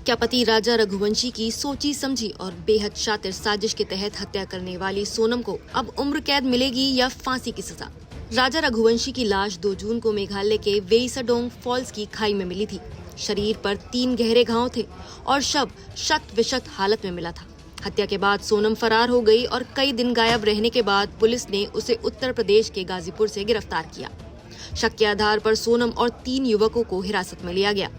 क्या पति राजा रघुवंशी की सोची समझी और बेहद शातिर साजिश के तहत हत्या करने वाली सोनम को अब उम्र कैद मिलेगी या फांसी की सजा? राजा रघुवंशी की लाश 2 जून को मेघालय के वेईसडांग फॉल्स की खाई में मिली थी। शरीर पर 3 गहरे घाव थे और शव शत विशत हालत में मिला था। हत्या के बाद सोनम फरार हो गई और कई दिन गायब रहने के बाद पुलिस ने उसे उत्तर प्रदेश के गाजीपुर से गिरफ्तार किया। शक के आधार पर सोनम और 3 युवकों को हिरासत में लिया गया।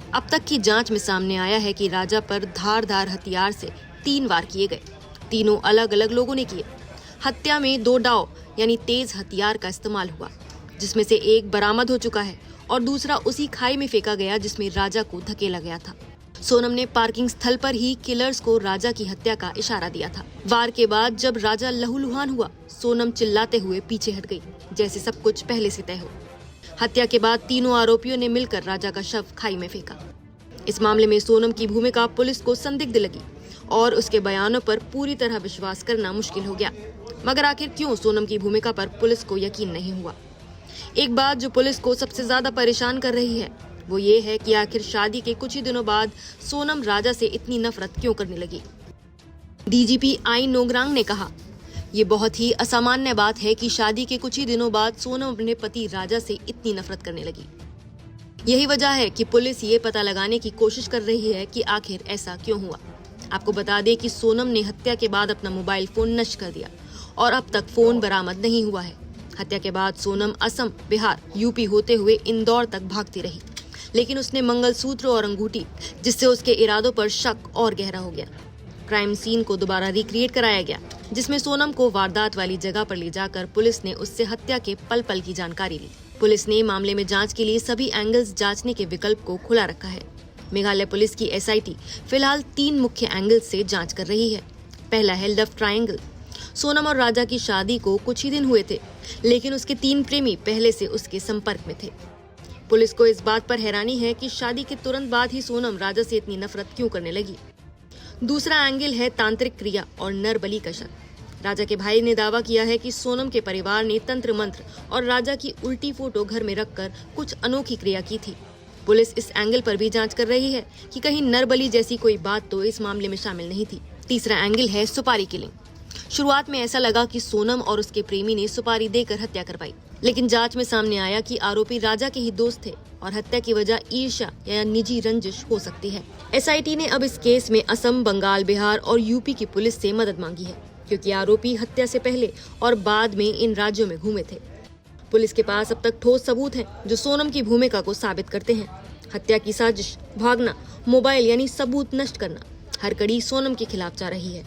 अब तक की जांच में सामने आया है कि राजा पर धारदार हथियार से 3 वार किए गए। तीनों अलग अलग लोगों ने किए। हत्या में 2 डाव यानी तेज हथियार का इस्तेमाल हुआ, जिसमें से एक बरामद हो चुका है और दूसरा उसी खाई में फेंका गया जिसमें राजा को धकेला गया था। सोनम ने पार्किंग स्थल पर ही किलर्स को राजा की हत्या का इशारा दिया था। वार के बाद जब राजा लहूलुहान हुआ, सोनम चिल्लाते हुए पीछे हट गई, जैसे सब कुछ पहले से तय हो। हत्या के बाद तीनों आरोपियों ने मिलकर राजा का शव खाई में फेंका। इस मामले में सोनम की भूमिका पुलिस को संदिग्ध लगी और उसके बयानों पर पूरी तरह विश्वास करना मुश्किल हो गया। मगर आखिर क्यों सोनम की भूमिका पर पुलिस को यकीन नहीं हुआ? एक बात जो पुलिस को सबसे ज्यादा परेशान कर रही है वो ये है कि आखिर शादी के कुछ ही दिनों बाद सोनम राजा से इतनी नफरत क्यों करने लगी। डीजीपी आई नोगरांग ने कहा, ये बहुत ही असामान्य बात है कि शादी के कुछ ही दिनों बाद सोनम अपने पति राजा से इतनी नफरत करने लगी। यही वजह है कि पुलिस ये पता लगाने की कोशिश कर रही है कि आखिर ऐसा क्यों हुआ। आपको बता दें कि सोनम ने हत्या के बाद अपना मोबाइल फोन नष्ट कर दिया और अब तक फोन बरामद नहीं हुआ है। हत्या के बाद सोनम असम, बिहार, यूपी होते हुए इंदौर तक भागती रही, लेकिन उसने मंगलसूत्र और अंगूठी, जिससे उसके इरादों पर शक और गहरा हो गया। क्राइम सीन को दोबारा रिक्रिएट कराया गया, जिसमें सोनम को वारदात वाली जगह पर ले जाकर पुलिस ने उससे हत्या के पल पल की जानकारी ली। पुलिस ने मामले में जांच के लिए सभी एंगल्स जांचने के विकल्प को खुला रखा है। मेघालय पुलिस की एसआईटी फिलहाल 3 मुख्य एंगल से जांच कर रही है। पहला है लव ट्रायंगल। सोनम और राजा की शादी को कुछ ही दिन हुए थे, लेकिन उसके 3 प्रेमी पहले से उसके संपर्क में थे। पुलिस को इस बात पर हैरानी है कि शादी के तुरंत बाद ही सोनम राजा से इतनी नफरत क्यों करने लगी। दूसरा एंगल है तांत्रिक क्रिया और नर बलि का शक। राजा के भाई ने दावा किया है कि सोनम के परिवार ने तंत्र मंत्र और राजा की उल्टी फोटो घर में रखकर कुछ अनोखी क्रिया की थी। पुलिस इस एंगल पर भी जांच कर रही है कि कहीं नर बलि जैसी कोई बात तो इस मामले में शामिल नहीं थी। तीसरा एंगल है सुपारी किलिंग। शुरुआत में ऐसा लगा कि सोनम और उसके प्रेमी ने सुपारी देकर हत्या करवाई, लेकिन जांच में सामने आया कि आरोपी राजा के ही दोस्त थे और हत्या की वजह ईर्ष्या या निजी रंजिश हो सकती है। एसआईटी ने अब इस केस में असम, बंगाल, बिहार और यूपी की पुलिस से मदद मांगी है, क्योंकि आरोपी हत्या से पहले और बाद में इन राज्यों में घूमे थे। पुलिस के पास अब तक ठोस सबूत हैं जो सोनम की भूमिका को साबित करते हैं। हत्या की साजिश, भागना, मोबाइल यानी सबूत नष्ट करना, हर कड़ी सोनम के खिलाफ जा रही है।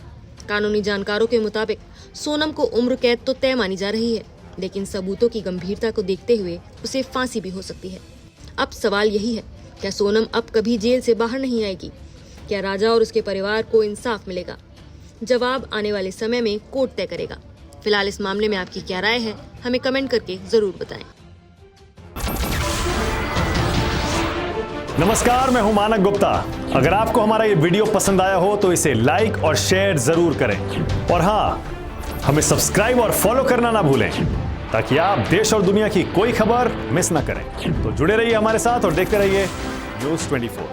कानूनी जानकारों के मुताबिक सोनम को उम्र कैद तो तय मानी जा रही है, लेकिन सबूतों की गंभीरता को देखते हुए उसे फांसी भी हो सकती है। अब सवाल यही है, क्या सोनम अब कभी जेल से बाहर नहीं आएगी? क्या राजा और उसके परिवार को इंसाफ मिलेगा? जवाब आने वाले समय में कोर्ट तय करेगा। फिलहाल इस मामले में आपकी क्या राय है, हमें कमेंट करके जरूर बताएं। नमस्कार, मैं हूं मानक गुप्ता। अगर आपको हमारा ये वीडियो पसंद आया हो तो इसे लाइक और शेयर जरूर करें, और हाँ, हमें सब्सक्राइब और फॉलो करना ना भूलें, ताकि आप देश और दुनिया की कोई खबर मिस ना करें। तो जुड़े रहिए हमारे साथ और देखते रहिए न्यूज़ 24।